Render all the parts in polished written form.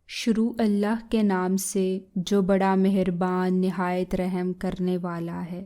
شروع اللہ کے نام سے جو بڑا مہربان نہایت رحم کرنے والا ہے۔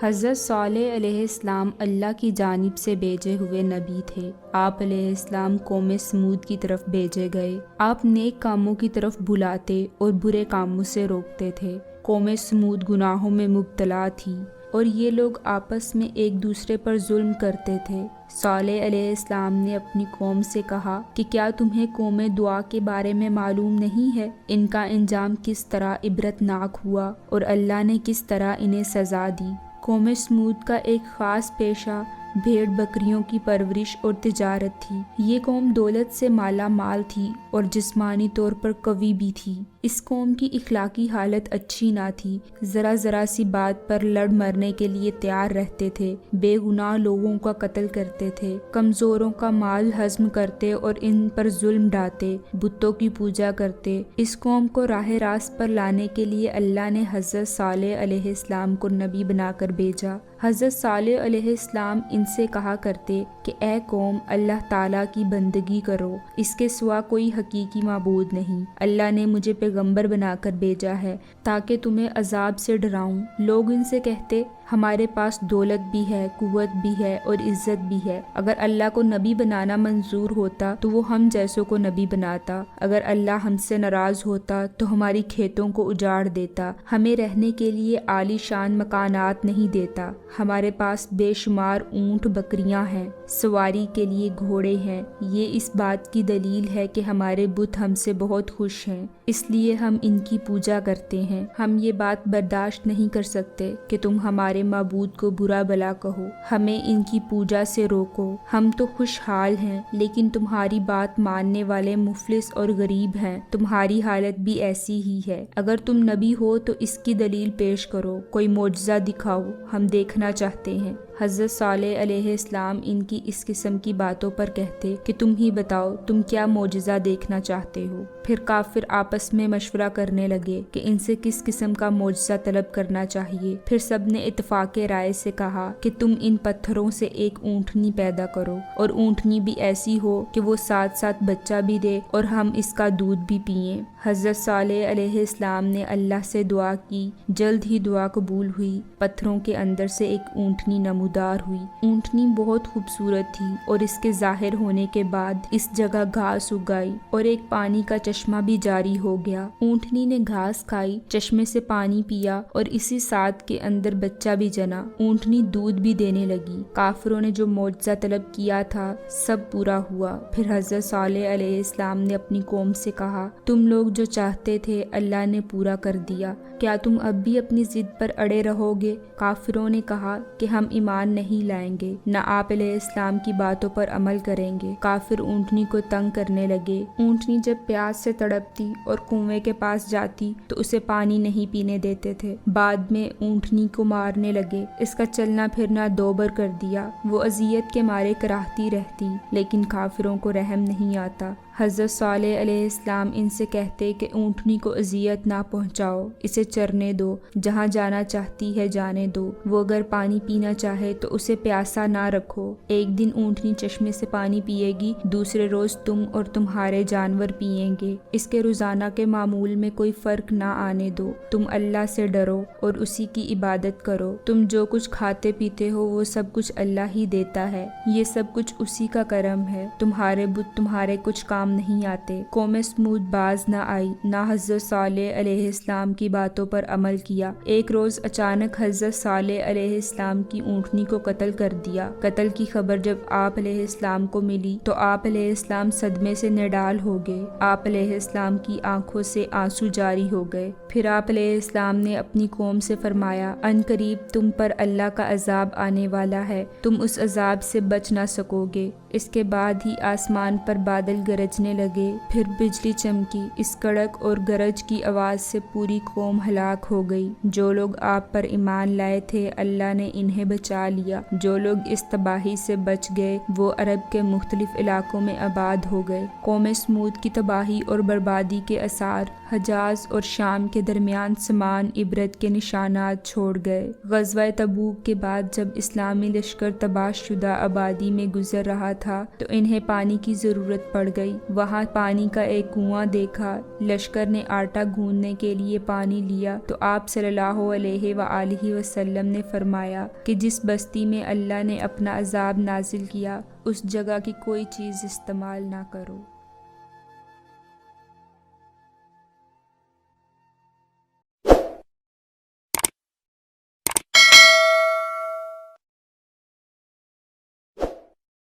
حضرت صالح علیہ السلام اللہ کی جانب سے بھیجے ہوئے نبی تھے۔ آپ علیہ السلام قوم سمود کی طرف بھیجے گئے۔ آپ نیک کاموں کی طرف بلاتے اور برے کاموں سے روکتے تھے۔ قوم سمود گناہوں میں مبتلا تھی اور یہ لوگ آپس میں ایک دوسرے پر ظلم کرتے تھے۔ صالح علیہ السلام نے اپنی قوم سے کہا کہ کیا تمہیں قوم دعا کے بارے میں معلوم نہیں ہے؟ ان کا انجام کس طرح عبرتناک ہوا اور اللہ نے کس طرح انہیں سزا دی۔ قوم سمود کا ایک خاص پیشہ بھیڑ بکریوں کی پرورش اور تجارت تھی۔ یہ قوم دولت سے مالا مال تھی اور جسمانی طور پر قوی بھی تھی۔ اس قوم کی اخلاقی حالت اچھی نہ تھی۔ ذرا سی بات پر لڑ مرنے کے لیے تیار رہتے تھے، بے گناہ لوگوں کا قتل کرتے تھے، کمزوروں کا مال ہضم کرتے اور ان پر ظلم ڈھاتے، بتوں کی پوجا کرتے۔ اس قوم کو راہ راست پر لانے کے لیے اللہ نے حضرت صالح علیہ السلام کو نبی بنا کر بھیجا۔ حضرت صالح علیہ السلام ان سے کہا کرتے کہ اے قوم، اللہ تعالیٰ کی بندگی کرو، اس کے سوا کوئی حقیقی معبود نہیں۔ اللہ نے مجھے پیغمبر بنا کر بھیجا ہے تاکہ تمہیں عذاب سے ڈراؤں۔ لوگ ان سے کہتے ہمارے پاس دولت بھی ہے، قوت بھی ہے اور عزت بھی ہے۔ اگر اللہ کو نبی بنانا منظور ہوتا تو وہ ہم جیسوں کو نبی بناتا۔ اگر اللہ ہم سے ناراض ہوتا تو ہماری کھیتوں کو اجاڑ دیتا، ہمیں رہنے کے لیے عالی شان مکانات نہیں دیتا۔ ہمارے پاس بے شمار اونٹ بکریاں ہیں، سواری کے لیے گھوڑے ہیں۔ یہ اس بات کی دلیل ہے کہ ہمارے بت ہم سے بہت خوش ہیں، اس لیے ہم ان کی پوجا کرتے ہیں۔ ہم یہ بات برداشت نہیں کر سکتے کہ تم ہمارے معبود کو برا بھلا کہو، ہمیں ان کی پوجا سے روکو۔ ہم تو خوشحال ہیں، لیکن تمہاری بات ماننے والے مفلس اور غریب ہیں۔ تمہاری حالت بھی ایسی ہی ہے۔ اگر تم نبی ہو تو اس کی دلیل پیش کرو، کوئی معجزہ دکھاؤ، ہم دیکھنا چاہتے ہیں۔ حضرت صالح علیہ السلام ان کی اس قسم کی باتوں پر کہتے کہ تم ہی بتاؤ تم کیا معجزہ دیکھنا چاہتے ہو۔ پھر کافر آپس میں مشورہ کرنے لگے کہ ان سے کس قسم کا معجزہ طلب کرنا چاہیے۔ پھر سب نے اتفاق رائے سے کہا کہ تم ان پتھروں سے ایک اونٹنی پیدا کرو، اور اونٹنی بھی ایسی ہو کہ وہ ساتھ ساتھ بچہ بھی دے اور ہم اس کا دودھ بھی پئیں۔ حضرت صالح علیہ السلام نے اللہ سے دعا کی، جلد ہی دعا قبول ہوئی۔ پتھروں کے اندر سے ایک اونٹنی نمودار ہوئی۔ اونٹنی بہت خوبصورت تھی اور اس کے ظاہر ہونے کے بعد اس جگہ گھاس اگائی اور ایک پانی کا چشمہ بھی جاری ہو گیا۔ اونٹنی نے گھاس کھائی، چشمے سے پانی پیا اور اسی ساتھ کے اندر بچہ بھی جنا۔ اونٹنی دودھ بھی دینے لگی۔ کافروں نے جو معجزہ طلب کیا تھا سب پورا ہوا۔ پھر حضرت صالح علیہ السلام نے اپنی قوم سے کہا تم لوگ جو چاہتے تھے اللہ نے پورا کر دیا، کیا تم اب بھی اپنی ضد پر اڑے رہو گے؟ کافروں نے کہا کہ ہم ایمان نہیں لائیں گے، نہ آپ علیہ السلام کی باتوں پر عمل کریں گے۔ کافر اونٹنی کو تنگ کرنے لگے۔ اونٹنی جب پیاس سے تڑپتی اور کنویں کے پاس جاتی تو اسے پانی نہیں پینے دیتے تھے۔ بعد میں اونٹنی کو مارنے لگے، اس کا چلنا پھرنا دوبر کر دیا۔ وہ اذیت کے مارے کراہتی رہتی، لیکن کافروں کو رحم نہیں آتا۔ حضرت صالح علیہ السلام ان سے کہتے کہ اونٹنی کو اذیت نہ پہنچاؤ، اسے چرنے دو، جہاں جانا چاہتی ہے جانے دو۔ وہ اگر پانی پینا چاہے تو اسے پیاسا نہ رکھو۔ ایک دن اونٹنی چشمے سے پانی پیے گی، دوسرے روز تم اور تمہارے جانور پئیں گے۔ اس کے روزانہ کے معمول میں کوئی فرق نہ آنے دو۔ تم اللہ سے ڈرو اور اسی کی عبادت کرو۔ تم جو کچھ کھاتے پیتے ہو وہ سب کچھ اللہ ہی دیتا ہے، یہ سب کچھ اسی کا کرم ہے۔ تمہارے بت تمہارے کچھ کام نہیں آتے۔ قوم سمود باز نہ آئی، نہ حضرت صالح علیہ السلام کی باتوں پر عمل کیا۔ ایک روز اچانک حضرت صالح علیہ السلام کی اونٹنی کو قتل کر دیا۔ قتل کی خبر جب آپ علیہ السلام کو ملی تو آپ علیہ السلام صدمے سے نڈال ہو گئے۔ آپ علیہ السلام کی آنکھوں سے آنسو جاری ہو گئے۔ پھر آپ علیہ السلام نے اپنی قوم سے فرمایا ان قریب تم پر اللہ کا عذاب آنے والا ہے، تم اس عذاب سے بچ نہ سکو گے۔ اس کے بعد ہی آسمان پر بادل گرج بجنے لگے، پھر بجلی چمکی، اس کڑک اور گرج کی آواز سے پوری قوم ہلاک ہو گئی۔ جو لوگ آپ پر ایمان لائے تھے اللہ نے انہیں بچا لیا، جو لوگ اس تباہی سے بچ گئے وہ عرب کے مختلف علاقوں میں آباد ہو گئے۔ قوم سمود کی تباہی اور بربادی کے آثار حجاز اور شام کے درمیان سمان عبرت کے نشانات چھوڑ گئے۔ غزوہ تبوک کے بعد جب اسلامی لشکر تباہ شدہ آبادی میں گزر رہا تھا تو انہیں پانی کی ضرورت پڑ گئی۔ وہاں پانی کا ایک کنواں دیکھا، لشکر نے آٹا گوندنے کے لیے پانی لیا تو آپ صلی اللہ علیہ وآلہ وسلم نے فرمایا کہ جس بستی میں اللہ نے اپنا عذاب نازل کیا اس جگہ کی کوئی چیز استعمال نہ کرو۔